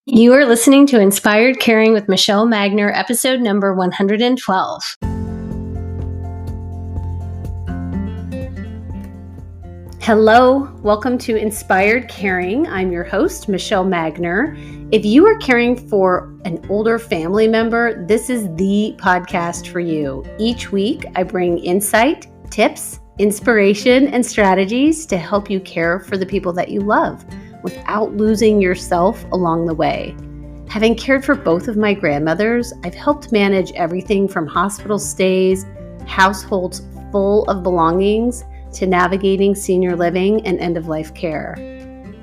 You are listening to Inspired Caring with Michelle Magner, episode number 112. Hello, welcome to Inspired Caring. I'm your host, Michelle Magner. If you are caring for an older family member, this is the podcast for you. Each week, I bring insight, tips, inspiration, and strategies to help you care for the people that you love without losing yourself along the way. Having cared for both of my grandmothers, I've helped manage everything from hospital stays, households full of belongings, to navigating senior living and end-of-life care.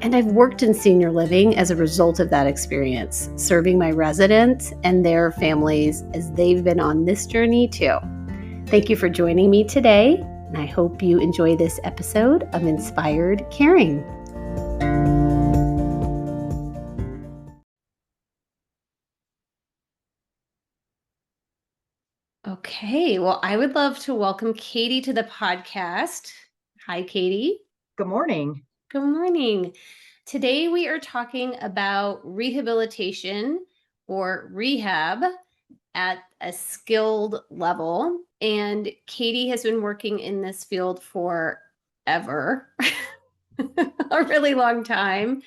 And I've worked in senior living as a result of that experience, serving my residents and their families as they've been on this journey too. Thank you for joining me today, and I hope you enjoy this episode of Inspired Caring. Okay, well, I would love to welcome Katie to the podcast. Hi, Katie. Good morning. Good morning. Today we are talking about rehabilitation or rehab at a skilled level. And Katie has been working in this field forever, a really long time,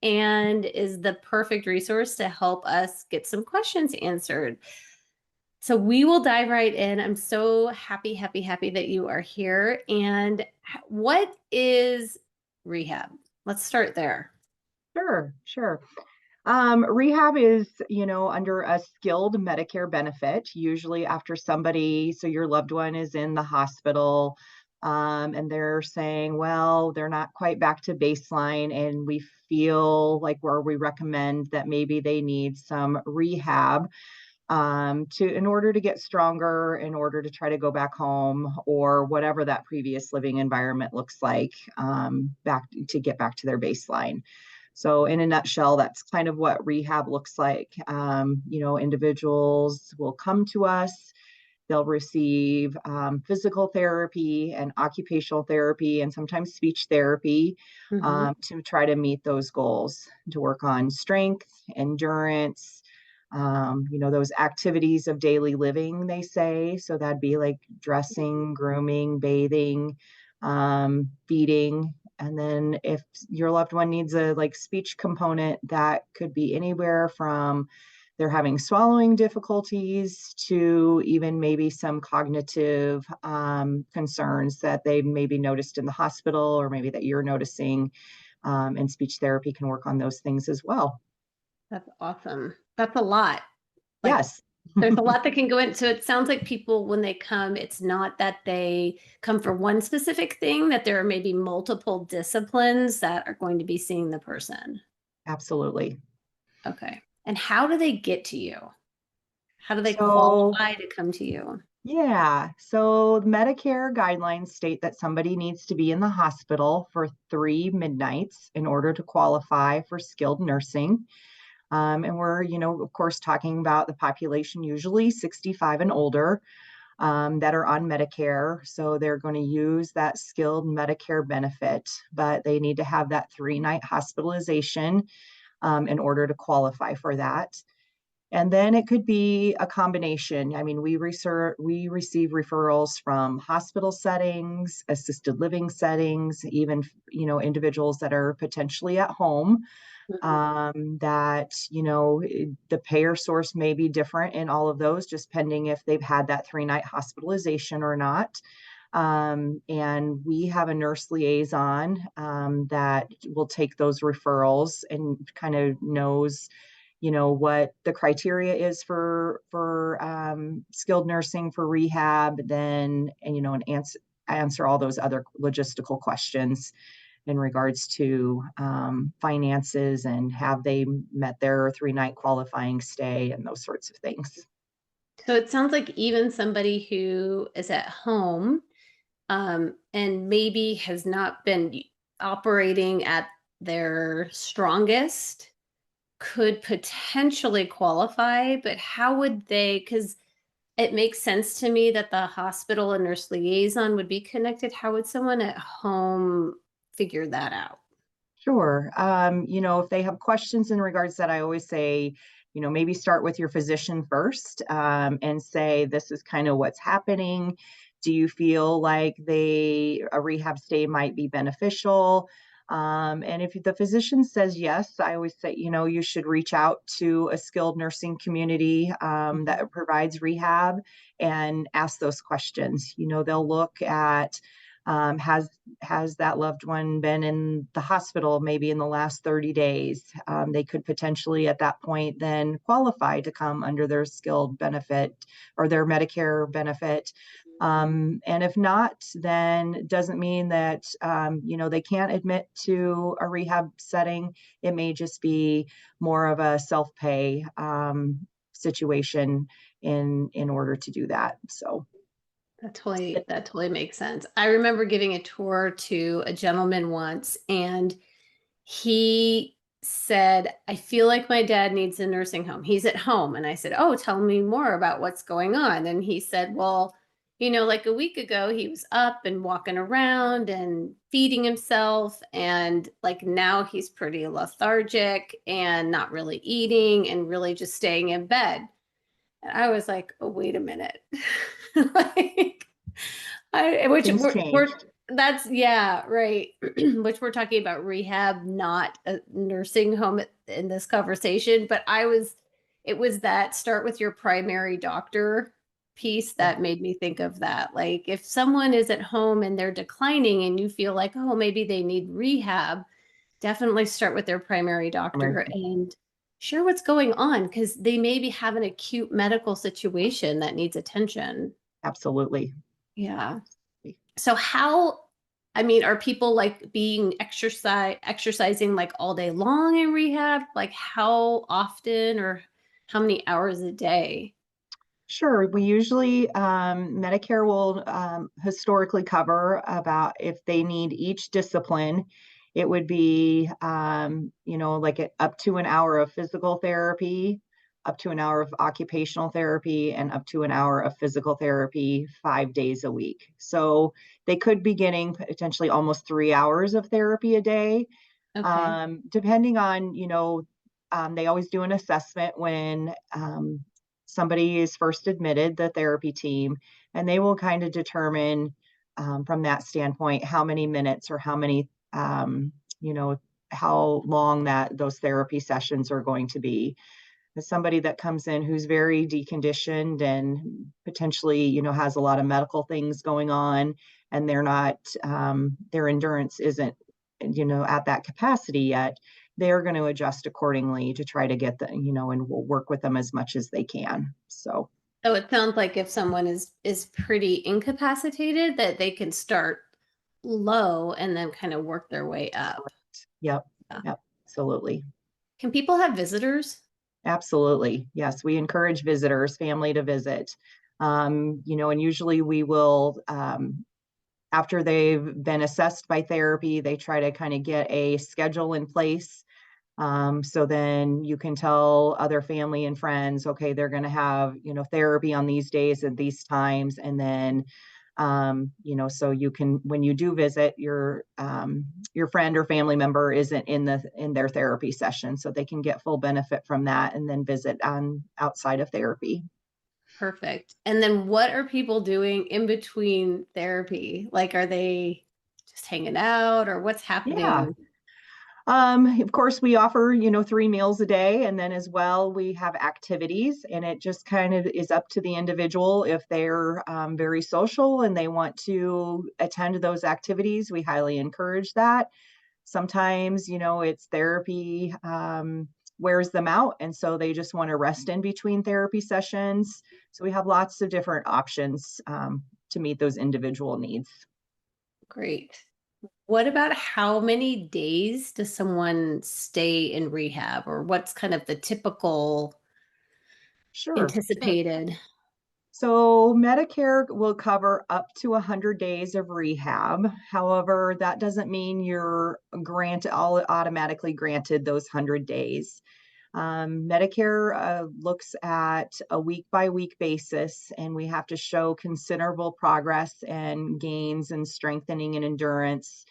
and is the perfect resource to help us get some questions answered. So we will dive right in. I'm so happy that you are here. And what is rehab? Let's start there. Sure. Rehab is, under a skilled Medicare benefit, usually after so your loved one is in the hospital, and they're saying, well, they're not quite back to baseline, and we feel like where we recommend that maybe they need some rehab in order to get stronger, in order to try to go back home or whatever that previous living environment looks like, back to get back to their baseline. So in a nutshell, that's kind of what rehab looks like. Individuals will come to us, they'll receive physical therapy and occupational therapy and sometimes speech therapy to try to meet those goals, to work on strength, endurance, those activities of daily living, they say. So that'd be like dressing, grooming, bathing, feeding. And then if your loved one needs a speech component, that could be anywhere from they're having swallowing difficulties to even maybe some cognitive concerns that they maybe noticed in the hospital or maybe that you're noticing. And speech therapy can work on those things as well. That's awesome. That's a lot. Yes. There's a lot that can go into. So it sounds like people, when they come, it's not that they come for one specific thing, that there are maybe multiple disciplines that are going to be seeing the person. Absolutely. Okay. And how do they get to you? How do they So, qualify to come to you? yeah. So Medicare guidelines state that somebody needs to be in the hospital for 3 midnights in order to qualify for skilled nursing. And we're, of course, talking about the population usually 65 and older that are on Medicare. So they're going to use that skilled Medicare benefit, but they need to have that 3-night hospitalization in order to qualify for that. And then it could be a combination. I mean, we receive referrals from hospital settings, assisted living settings, even, individuals that are potentially at home, that, the payer source may be different in all of those, just pending if they've had that 3-night hospitalization or not. And we have a nurse liaison that will take those referrals and kind of knows, what the criteria is for skilled nursing, for rehab, then, and answer all those other logistical questions in regards to finances and have they met their 3-night qualifying stay and those sorts of things. So it sounds like even somebody who is at home and maybe has not been operating at their strongest could potentially qualify, but how would they? Because it makes sense to me that the hospital and nurse liaison would be connected. How would someone at home figure that out? Sure. If they have questions in regards to that, I always say, maybe start with your physician first, and say, this is kind of what's happening. Do you feel like a rehab stay might be beneficial? And if the physician says yes, I always say, you should reach out to a skilled nursing community Mhm. that provides rehab and ask those questions. They'll look at, has that loved one been in the hospital maybe in the last 30 days? They could potentially at that point then qualify to come under their skilled benefit or their Medicare benefit. And if not, then it doesn't mean that they can't admit to a rehab setting. It may just be more of a self-pay situation in order to do that. So That totally makes sense. I remember giving a tour to a gentleman once, and he said, I feel like my dad needs a nursing home. He's at home. And I said, oh, tell me more about what's going on. And he said, well, like a week ago, he was up and walking around and feeding himself. And like now he's pretty lethargic and not really eating and really just staying in bed. And I was like, oh, wait a minute. Like, which things we're change. that's yeah, right. Which we're talking about rehab, not a nursing home in this conversation. But it was that start with your primary doctor piece that made me think of that. Like if someone is at home and they're declining and you feel like, oh, maybe they need rehab, definitely start with their primary doctor and share what's going on because they maybe have an acute medical situation that needs attention. Absolutely. Yeah. So I mean, are people like being exercising like all day long in rehab? Like how often or how many hours a day? Sure. We usually, Medicare will historically cover about if they need each discipline, it would be, like up to an hour of physical therapy, up to an hour of occupational therapy, and up to an hour of physical therapy 5 days a week. So they could be getting potentially almost 3 hours of therapy a day. Okay. Depending on, they always do an assessment when somebody is first admitted, the therapy team, and they will kind of determine from that standpoint how many minutes or how many, you know, how long that those therapy sessions are going to be. As somebody that comes in who's very deconditioned and potentially, has a lot of medical things going on, and they're not, their endurance isn't, at that capacity yet, they're going to adjust accordingly to try to get the, and we'll work with them as much as they can. So, So it sounds like if someone is pretty incapacitated that they can start low and then kind of work their way up. correct. Yep. Yeah. Yep. Absolutely. Can people have visitors? Absolutely. Yes. We encourage visitors, family to visit. And usually we will, after they've been assessed by therapy, they try to kind of get a schedule in place. So then you can tell other family and friends, okay, they're going to have, therapy on these days at these times. And then, so you can, when you do visit, your friend or family member isn't in their therapy session, so they can get full benefit from that and then visit on outside of therapy. Perfect. And then what are people doing in between therapy? Like, are they just hanging out or what's Yeah. happening? Of course, we offer, 3 meals a day, and then as well, we have activities, and it just kind of is up to the individual if they're very social and they want to attend those activities. We highly encourage that. Sometimes, it's therapy wears them out, and so they just want to rest in between therapy sessions. So we have lots of different options to meet those individual needs. Great. What about how many days does someone stay in rehab or what's kind of the typical Sure. anticipated? So Medicare will cover up to 100 days of rehab. However, that doesn't mean you're all automatically granted those 100 days. Medicare looks at a week by week basis, and we have to show considerable progress and gains and strengthening and endurance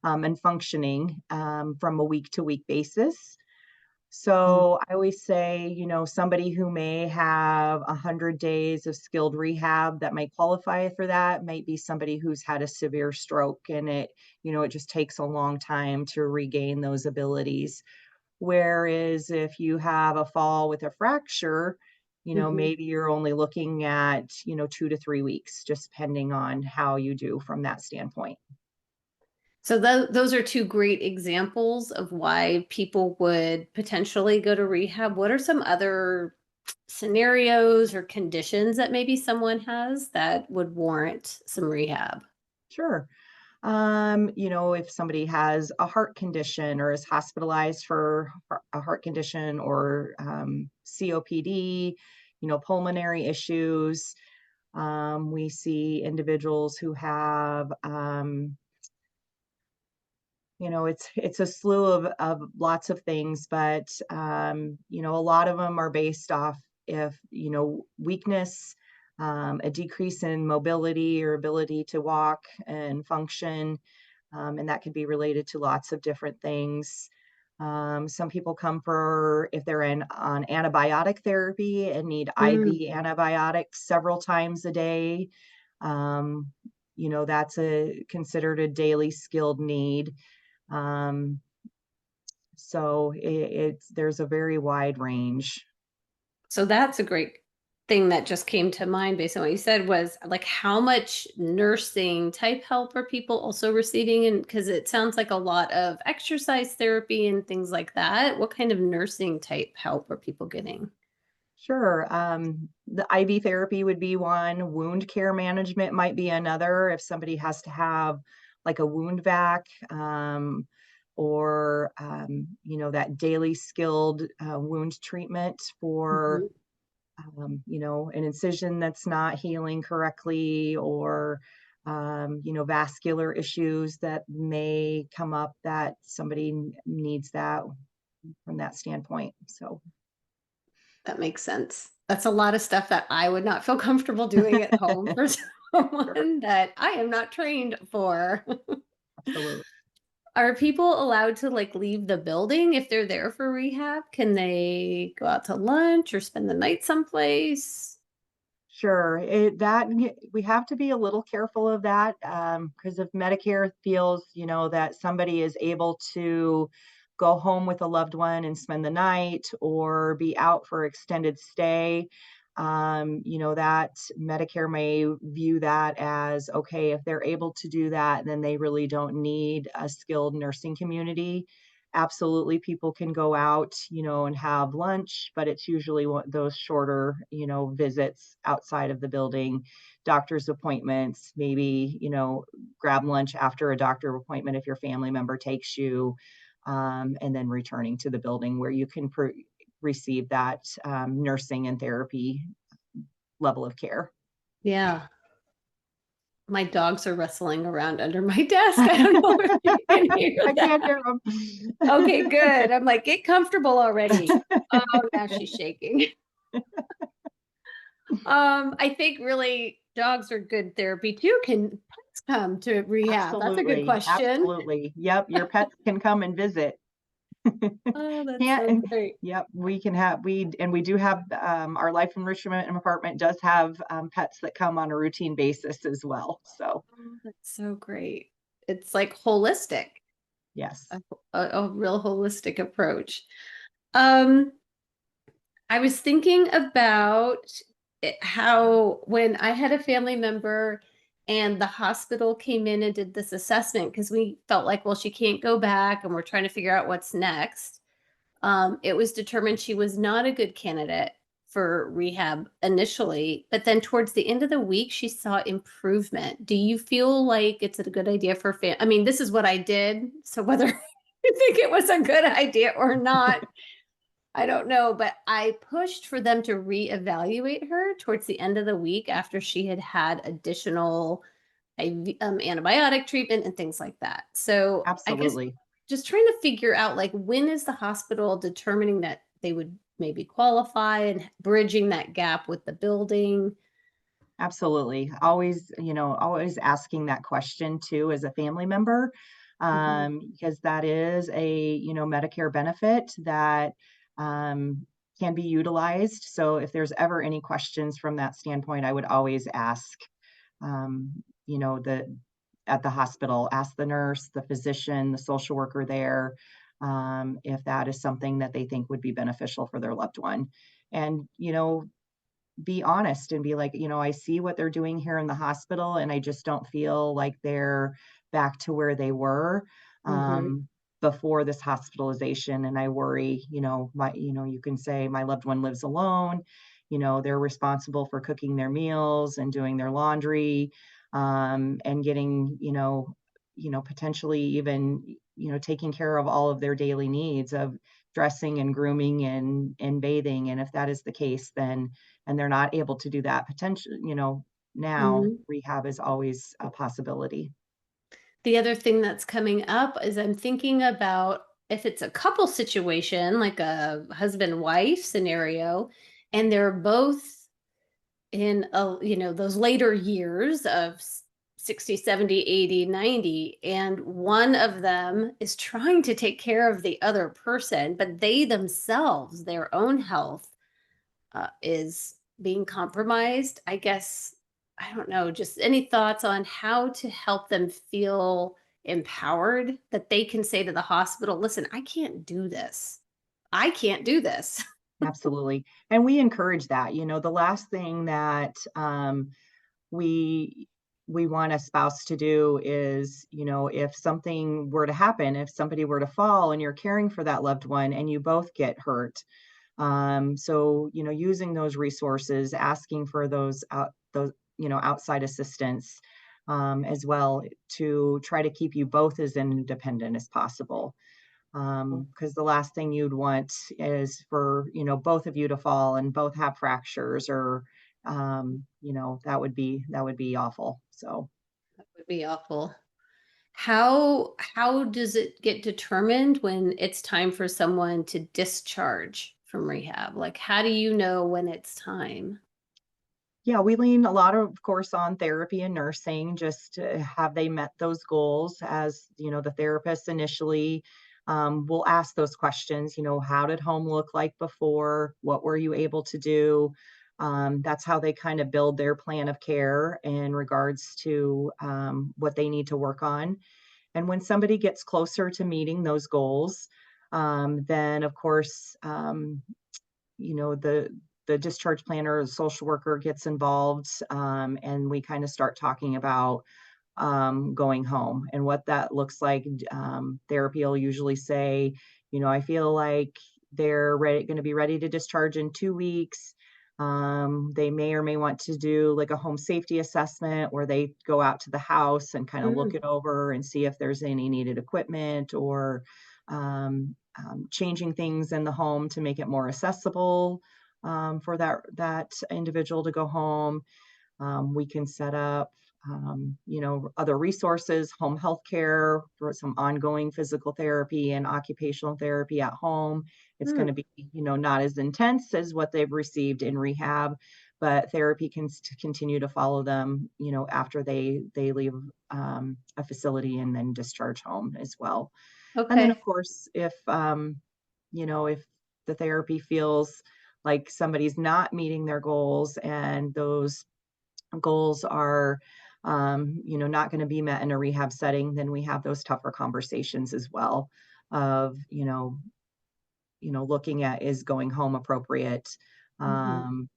and functioning from a week to week basis. So I always say, somebody who may have 100 days of skilled rehab that might qualify for that might be somebody who's had a severe stroke, and it just takes a long time to regain those abilities. Whereas if you have a fall with a fracture, Mm-hmm. maybe you're only looking at, 2 to 3 weeks, just depending on how you do from that standpoint. So those are two great examples of why people would potentially go to rehab. What are some other scenarios or conditions that maybe someone has that would warrant some rehab? Sure. If somebody has a heart condition or is hospitalized for a heart condition or COPD, pulmonary issues. We see individuals who have, it's a slew of lots of things, but a lot of them are based off if weakness, a decrease in mobility or ability to walk and function, and that could be related to lots of different things. Some people come for if they're on antibiotic therapy and need Mm. IV antibiotics several times a day. Um, that's considered a daily skilled need. Um, so there's a very wide range. So that's a great thing that just came to mind based on what you said was like how much nursing type help are people also receiving? And because it sounds like a lot of exercise therapy and things like that. What kind of nursing type help are people getting? Sure. The IV therapy would be one. Wound care management might be another. If somebody has to have like a wound vac, or that daily skilled wound treatment for Mhm. an incision that's not healing correctly, or vascular issues that may come up that somebody needs that from that standpoint. So That makes sense. That's a lot of stuff that I would not feel comfortable doing at home for sure, someone that I am not trained for. absolutely. Are people allowed to like leave the building if they're there for rehab? Can they go out to lunch or spend the night someplace? Sure. We have to be a little careful of that, because if Medicare feels, that somebody is able to go home with a loved one and spend the night or be out for extended stay, that Medicare may view that as okay. If they're able to do that, then they really don't need a skilled nursing community. Absolutely, people can go out, and have lunch, but it's usually those shorter, visits outside of the building, doctor's appointments, maybe, grab lunch after a doctor appointment if your family member takes you, and then returning to the building where you can receive that nursing and therapy level of care. Yeah. My dogs are wrestling around under my desk. I don't know if you can hear I that. can't hear them. Okay, good. I'm like, get comfortable already. Oh, now she's shaking. I think really dogs are good therapy too. Can pets come to rehab? That's a good Absolutely, question. absolutely. Yep, your pets can come and visit. Oh, that's Can't so great. Yep, we do have, our life enrichment department does have, pets that come on a routine basis as well, so, Oh, that's so great. It's like holistic, yes. a, a real holistic approach. Um, I was thinking about how when I had a family member and the hospital came in and did this assessment because we felt like, well, she can't go back and we're trying to figure out what's next. It was determined she was not a good candidate for rehab initially, but then towards the end of the week, she saw improvement. Do you feel like it's a good idea for I mean, this is what I did. So whether you think it was a good idea or not, I don't know, but I pushed for them to reevaluate her towards the end of the week after she had had additional antibiotic treatment and things like that. So I guess Absolutely, just trying to figure out like when is the hospital determining that they would maybe qualify and bridging that gap with the building. absolutely. Always, always asking that question too as a family member. Mhm. because that is a, Medicare benefit that can be utilized. So if there's ever any questions from that standpoint, I would always ask, um, the at the hospital, ask the nurse, the physician, the social worker there, if that is something that they think would be beneficial for their loved one. And, be honest and be like, I see what they're doing here in the hospital, and I just don't feel like they're back to where they were Mhm. um, before this hospitalization. And I worry, you can say my loved one lives alone. They're responsible for cooking their meals and doing their laundry, and getting, potentially even, taking care of all of their daily needs of dressing and grooming and bathing. And if that is the case, then and they're not able to do that potentially, now Mhm. rehab is always a possibility. The other thing that's coming up is I'm thinking about if it's a couple situation, like a husband wife scenario, and they're both in those later years of 60, 70, 80, 90, and one of them is trying to take care of the other person, but they themselves, their own health is being compromised. I guess, I don't know, just any thoughts on how to help them feel empowered that they can say to the hospital, listen, I can't do this. I can't do this. Absolutely. And we encourage that. The last thing that we we want a spouse to do is, if something were to happen, if somebody were to fall and you're caring for that loved one and you both get hurt. So, using those resources, asking for those, outside assistance, as well, to try to keep you both as independent as possible. Because the last thing you'd want is for, both of you to fall and both have fractures, or, that would be awful. So. Would be awful. How does it get determined when it's time for someone to discharge from rehab? Like how do you know when it's time? Yeah, we lean a lot of course, on therapy and nursing, just to have they met those goals. As the therapist initially will ask those questions. How did home look like before? What were you able to do? That's how they kind of build their plan of care in regards to what they need to work on. And when somebody gets closer to meeting those goals, then of course, the discharge planner or the social worker gets involved, and we kind of start talking about going home and what that looks like. Therapy will usually say, I feel like they're going to be ready to discharge in 2 weeks. They may or may want to do like a home safety assessment where they go out to the house and kind of look Mm, it over and see if there's any needed equipment, or changing things in the home to make it more accessible, for that individual to go home. We can set up, other resources, home health care for some ongoing physical therapy and occupational therapy at home. It's going to mm. be, not as intense as what they've received in rehab, but therapy can continue to follow them, after they leave a facility and then discharge home as well. And then, of Okay. course, if the therapy feels like somebody's not meeting their goals and those goals are, not going to be met in a rehab setting, then we have those tougher conversations as well of, looking at, is going home appropriate, Mhm. um,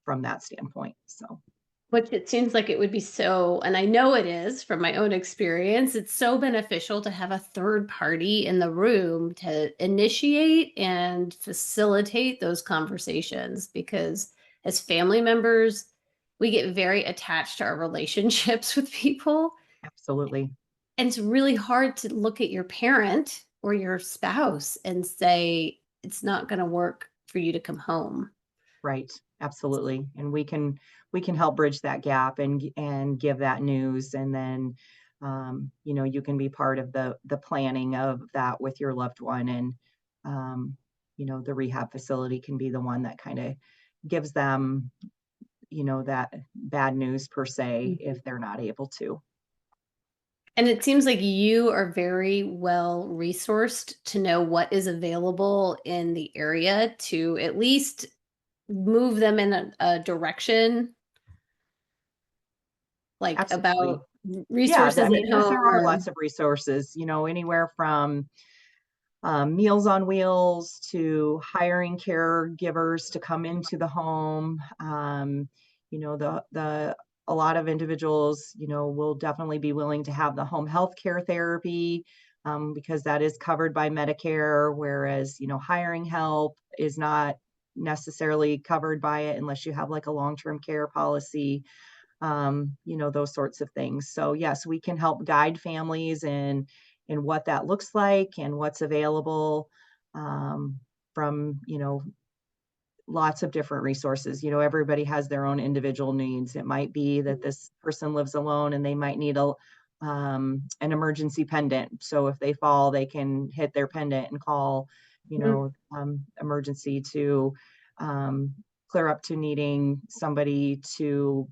from that standpoint. So. Which it seems like it would be so, and I know it is from my own experience, it's so beneficial to have a third party in the room to initiate and facilitate those conversations because as family members, we get very attached to our relationships with people. Absolutely. And it's really hard to look at your parent or your spouse and say, it's not going to work for you to come home. Right, absolutely. And we can help bridge that gap and give that news. And then, you can be part of the planning of that with your loved one. And, the rehab facility can be the one that kind of gives them, that bad news per se, Mhm. if they're not able to. And it seems like you are very well resourced to know what is available in the area to at least move them in a direction, like Absolutely. about Yeah, resources at home there are or. lots of resources, anywhere from Meals on Wheels to hiring caregivers to come into the home. The a lot of individuals, will definitely be willing to have the home health care therapy because that is covered by Medicare, whereas, hiring help is not necessarily covered by it unless you have like a long-term care policy, those sorts of things. So yes, we can help guide families in what that looks like and what's available um, from, lots of different resources. Everybody has their own individual needs. It might be that this person lives alone and they might need an emergency pendant. So if they fall, they can hit their pendant and call, Mhm. emergency to um, clear up to needing somebody to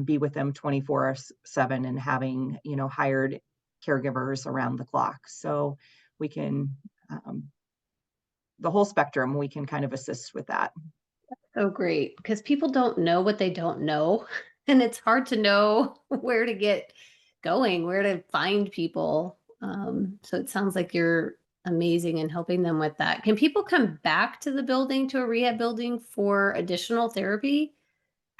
be with them 24/7 and having, hired caregivers around the clock. So we can, um, the whole spectrum, we can kind of assist with that. Oh, great. Because people don't know what they don't know. And it's hard to know where to get going, where to find people. So it sounds like you're amazing in helping them with that. Can people come back to the building, to a rehab building for additional therapy?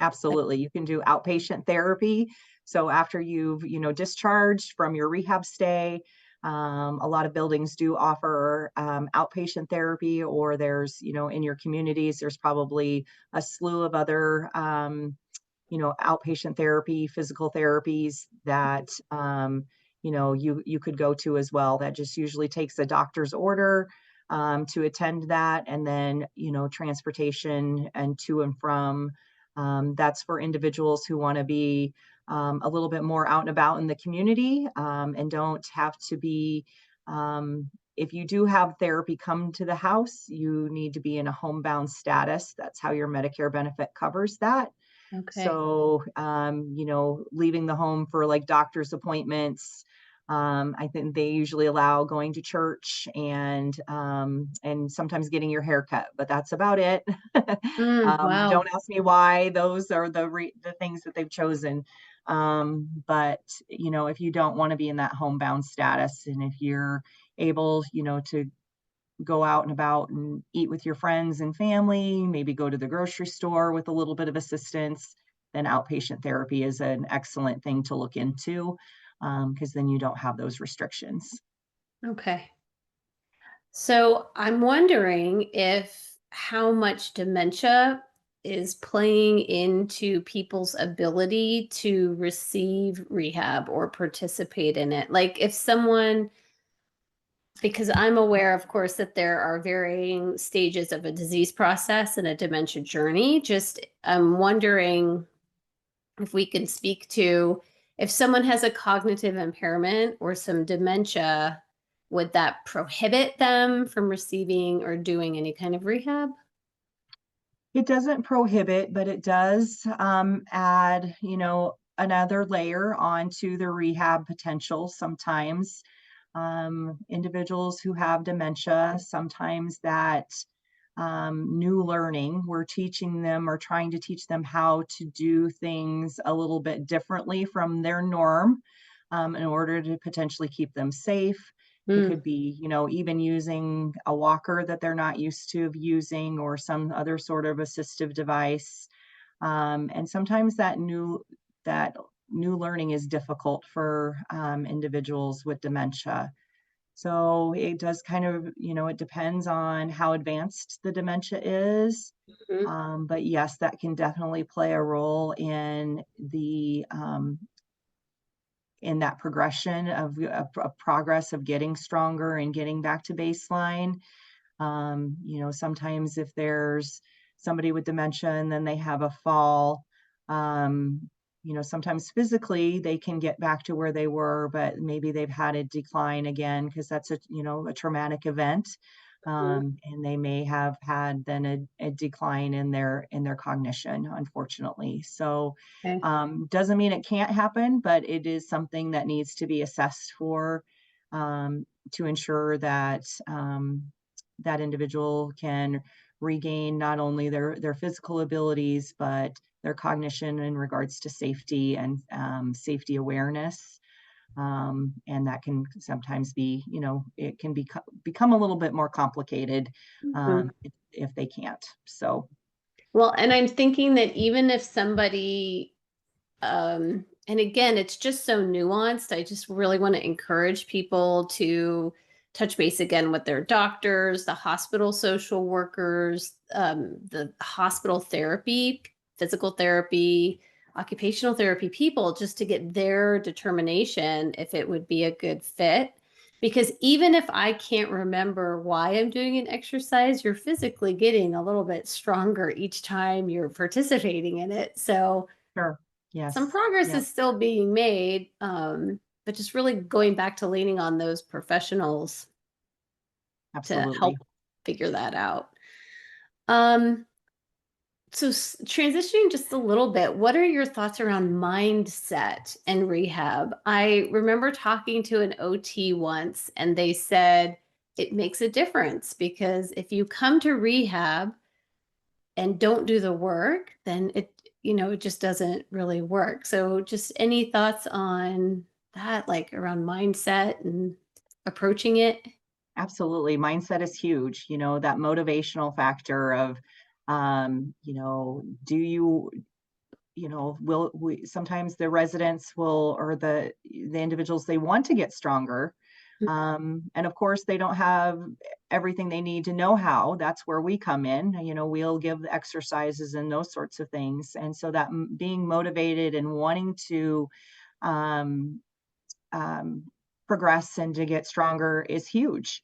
Like, Absolutely. You can do outpatient therapy. So after you've, discharged from your rehab stay, a lot of buildings do offer outpatient therapy, or there's, in your communities, there's probably a slew of other, outpatient therapy, physical therapies that, you could go to as well. That just usually takes a doctor's order to attend that, and then, transportation and to and from. That's for individuals who want to be a little bit more out and about in the community and don't have to be. If you do have therapy come to the house, you need to be in a homebound status. That's how your Medicare benefit covers that. okay. So, leaving the home for like doctor's appointments, I think they usually allow going to church and sometimes getting your hair cut, but that's about it. Wow. Don't ask me why. Those are the things that they've chosen. But if you don't want to be in that homebound status, and if you're able, to go out and about and eat with your friends and family, maybe go to the grocery store with a little bit of assistance, then outpatient therapy is an excellent thing to look into because then you don't have those restrictions. Okay. So I'm wondering if how much dementia is playing into people's ability to receive rehab or participate in it. Like if someone, because I'm aware, of course, that there are varying stages of a disease process and a dementia journey. Just I'm wondering if we can speak to if someone has a cognitive impairment or some dementia, would that prohibit them from receiving or doing any kind of rehab? It doesn't prohibit, but it does add, another layer onto the rehab potential sometimes. Individuals who have dementia, sometimes that new learning, we're teaching them or trying to teach them how to do things a little bit differently from their norm in order to potentially keep them safe. It Mm, could be, even using a walker that they're not used to using or some other sort of assistive device. And sometimes that new learning is difficult for individuals with dementia. So it does kind of, it depends on how advanced the dementia is. mhm. But yes, that can definitely play a role in that progression of progress of getting stronger and getting back to baseline. Sometimes if there's somebody with dementia and then they have a fall, um, sometimes physically they can get back to where they were, but maybe they've had a decline again because that's a traumatic event. and they may have had then a decline in their cognition, unfortunately. So Okay. doesn't mean it can't happen, but it is something that needs to be assessed for, to ensure that that individual can regain not only their physical abilities, but their cognition in regards to safety and safety awareness. And that can sometimes be, it can become a little bit more complicated Mhm. if they can't. So, Well, and I'm thinking that even if somebody, and again, it's just so nuanced. I just really want to encourage people to touch base again with their doctors, the hospital social workers, the hospital therapy, physical therapy, occupational therapy people, just to get their determination if it would be a good fit. Because even if I can't remember why I'm doing an exercise, you're physically getting a little bit stronger each time you're participating in it. So, sure. some Yes. progress Yep. is still being made, but just really going back to leaning on those professionals to help Absolutely. figure that out. Um, so transitioning just a little bit, what are your thoughts around mindset and rehab? I remember talking to an OT once, and they said it makes a difference because if you come to rehab and don't do the work, then it just doesn't really work. So just any thoughts on that, like around mindset and approaching it? Absolutely. Mindset is huge. That motivational factor of, do you, will we sometimes the residents will, or the individuals, they want to get stronger. And of course, they don't have everything they need to know how. That's where we come in. We'll give the exercises and those sorts of things. And so that being motivated and wanting to um, um, progress and to get stronger is huge.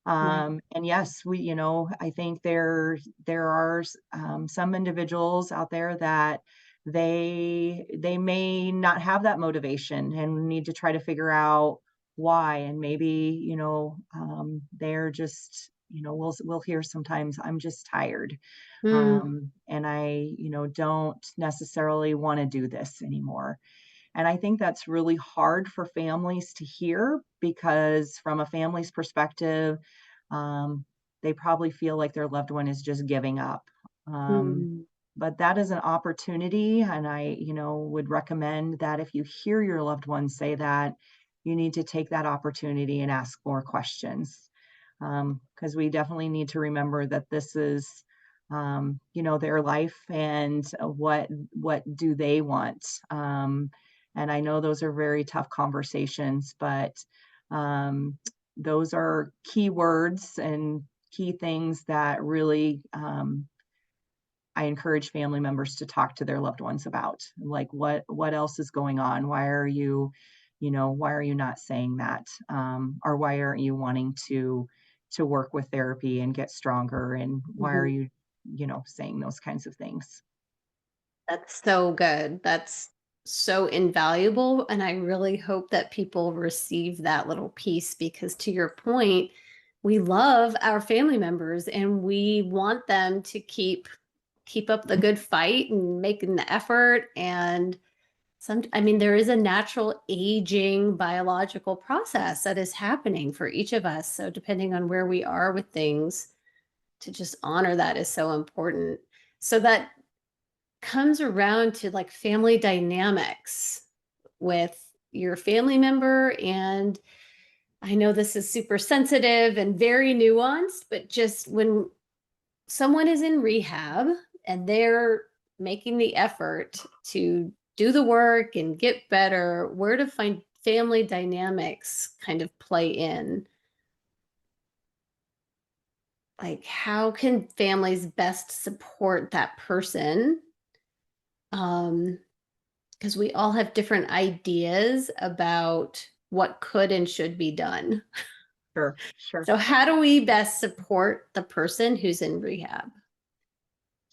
Right. And yes, I think there are some individuals out there that they may not have that motivation and need to try to figure out why. And maybe they're just, we'll hear sometimes, I'm just tired, Mm, and I don't necessarily want to do this anymore. And I think that's really hard for families to hear, because from a family's perspective, um, they probably feel like their loved one is just giving up. Um, mm, but that is an opportunity. And I, would recommend that if you hear your loved one say that, you need to take that opportunity and ask more questions. Because we definitely need to remember that this is, their life, and what do they want? And I know those are very tough conversations, but um, those are key words and key things that really, I encourage family members to talk to their loved ones about. Like, what else is going on? Why are you not saying that? Or why aren't you wanting to work with therapy and get stronger? And why are mhm. you, saying those kinds of things? That's so good. That's so invaluable. And I really hope that people receive that little piece because, to your point, we love our family members and we want them to keep up the good fight and making the effort. And I mean, there is a natural aging biological process that is happening for each of us. So depending on where we are with things, to just honor that is so important. So that comes around to like family dynamics with your family member. And I know this is super sensitive and very nuanced, but just when someone is in rehab and they're making the effort to do the work and get better, where to find family dynamics kind of play in. Like, how can families best support that person? Um, because we all have different ideas about what could and should be done. Sure, sure. So, how do we best support the person who's in rehab?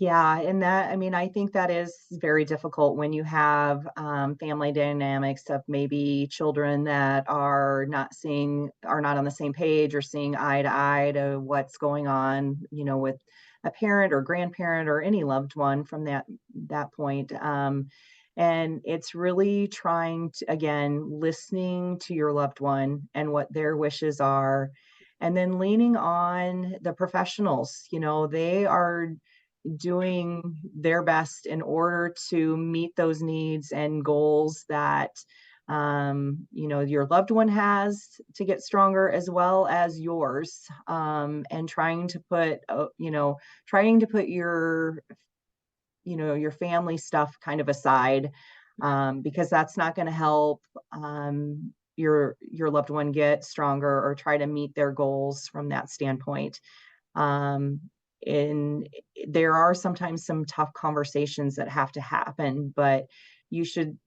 Yeah, and that, I mean, I think that is very difficult when you have family dynamics of maybe children that are not on the same page or seeing eye to eye to what's going on, with a parent or grandparent or any loved one from that point. And it's really trying to, again, listening to your loved one and what their wishes are, and then leaning on the professionals. They are doing their best in order to meet those needs and goals that your loved one has to get stronger as well as yours, and trying to put your family stuff kind of aside, because that's not going to help your loved one get stronger or try to meet their goals from that standpoint. um, and there are sometimes some tough conversations that have to happen, but you should,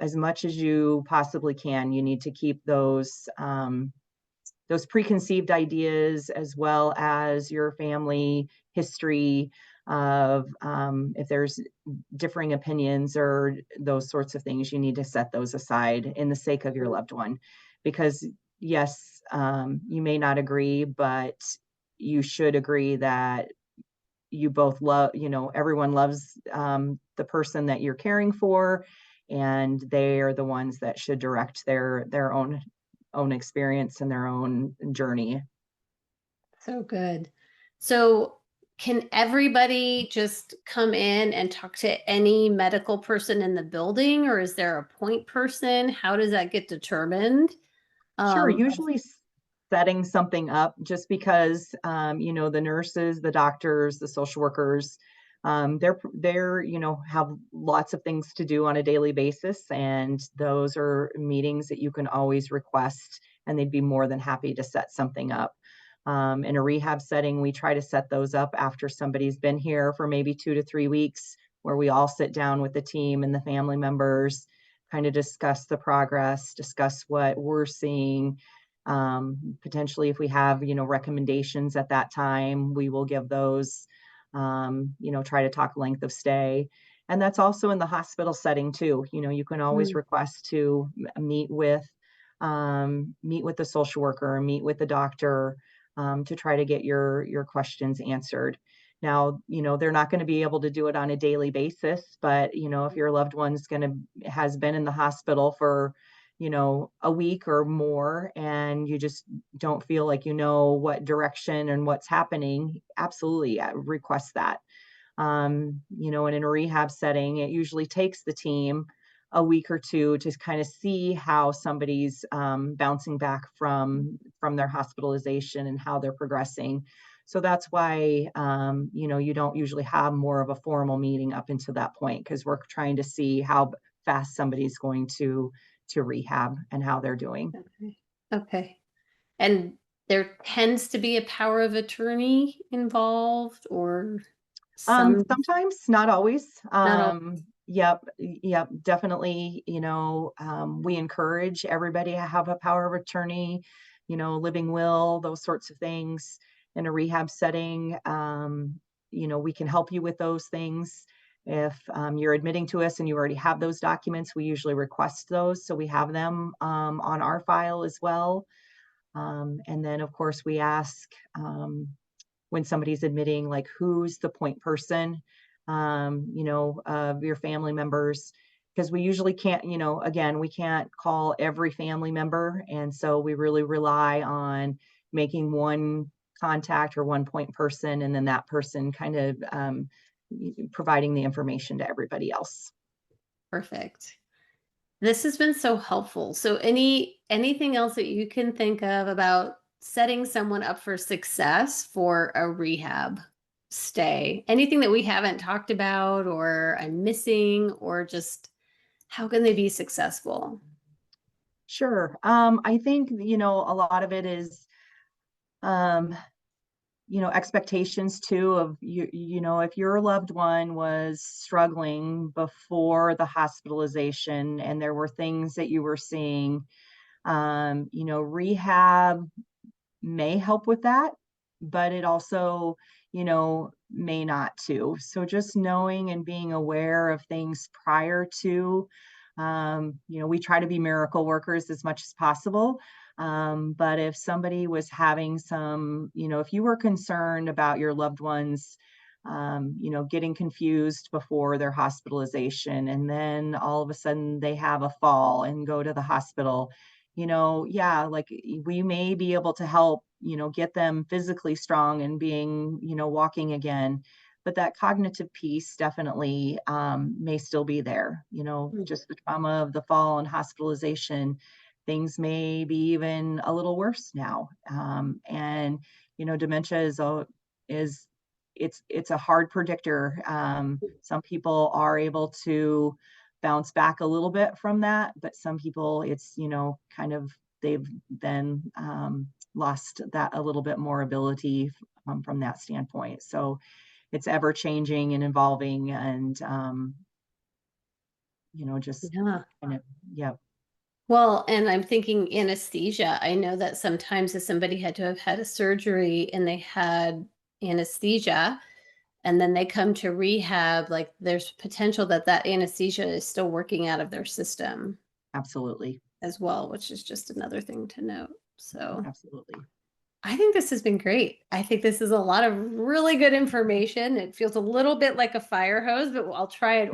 as much as you possibly can, you need to keep those preconceived ideas as well as your family history of, if there's differing opinions or those sorts of things, you need to set those aside in the sake of your loved one. Because yes, you may not agree, but you should agree that you both love, everyone loves the person that you're caring for, and they are the ones that should direct their own experience and their own journey. So good. So, can everybody just come in and talk to any medical person in the building, or is there a point person? How does that get determined? Sure, Um, usually setting something up, just because the nurses, the doctors, the social workers, they're have lots of things to do on a daily basis, and those are meetings that you can always request, and they'd be more than happy to set something up. In a rehab setting, we try to set those up after somebody's been here for maybe 2 to 3 weeks, where we all sit down with the team and the family members, kind of discuss the progress, discuss what we're seeing. Potentially, if we have, recommendations at that time, we will give those, try to talk length of stay. And that's also in the hospital setting too. You can always mm, request to meet with the social worker, meet with the doctor, to try to get your questions answered. Now, they're not going to be able to do it on a daily basis, but if your loved one's has been in the hospital for, a week or more, and you just don't feel like you know what direction and what's happening, absolutely, request that. And in a rehab setting, it usually takes the team a week or two to kind of see how somebody's bouncing back from their hospitalization and how they're progressing. So that's why, you don't usually have more of a formal meeting up until that point, because we're trying to see how fast somebody's going to rehab and how they're doing. okay. Okay. And there tends to be a power of attorney involved, or some, Sometimes, not always. not all. Yep, definitely. We encourage everybody to have a power of attorney, living will, those sorts of things in a rehab setting. We can help you with those things. If you're admitting to us and you already have those documents, we usually request those, so we have them on our file as well. And then, of course, we ask, when somebody's admitting, like, who's the point person, of your family members, because we usually can't, again, we can't call every family member, and so we really rely on making one contact or one point person, and then that person kind of providing the information to everybody else. Perfect. This has been so helpful. So anything else that you can think of about setting someone up for success for a rehab stay? Anything that we haven't talked about or I'm missing, or just how can they be successful? Sure. I think, a lot of it is, um, expectations too, of if your loved one was struggling before the hospitalization and there were things that you were seeing, rehab may help with that, but it also, may not too. So just knowing and being aware of things prior to, we try to be miracle workers as much as possible. But if somebody was having some, if you were concerned about your loved ones, getting confused before their hospitalization, and then all of a sudden they have a fall and go to the hospital, yeah, like we may be able to help, get them physically strong and being, walking again. But that cognitive piece definitely may still be there, just the trauma of the fall and hospitalization. Things may be even a little worse now. And, dementia is it's a hard predictor. Some people are able to bounce back a little bit from that, but some people it's, kind of they've then lost that a little bit more ability from that standpoint. So it's ever changing and evolving, and just Yeah. kind of, yeah, Well, and I'm thinking anesthesia. I know that sometimes if somebody had to have had a surgery and they had anesthesia and then they come to rehab, like there's potential that that anesthesia is still working out of their system absolutely, as well, which is just another thing to note. So absolutely. I think this has been great. I think this is a lot of really good information. It feels a little bit like a fire hose, but I'll try and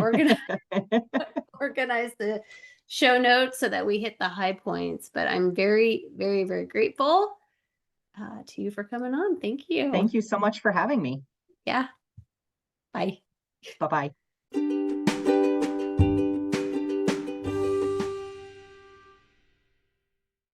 organize the show notes so that we hit the high points. But I'm very, very, very grateful to you for coming on. Thank you. Thank you so much for having me. Yeah. Bye. Bye bye.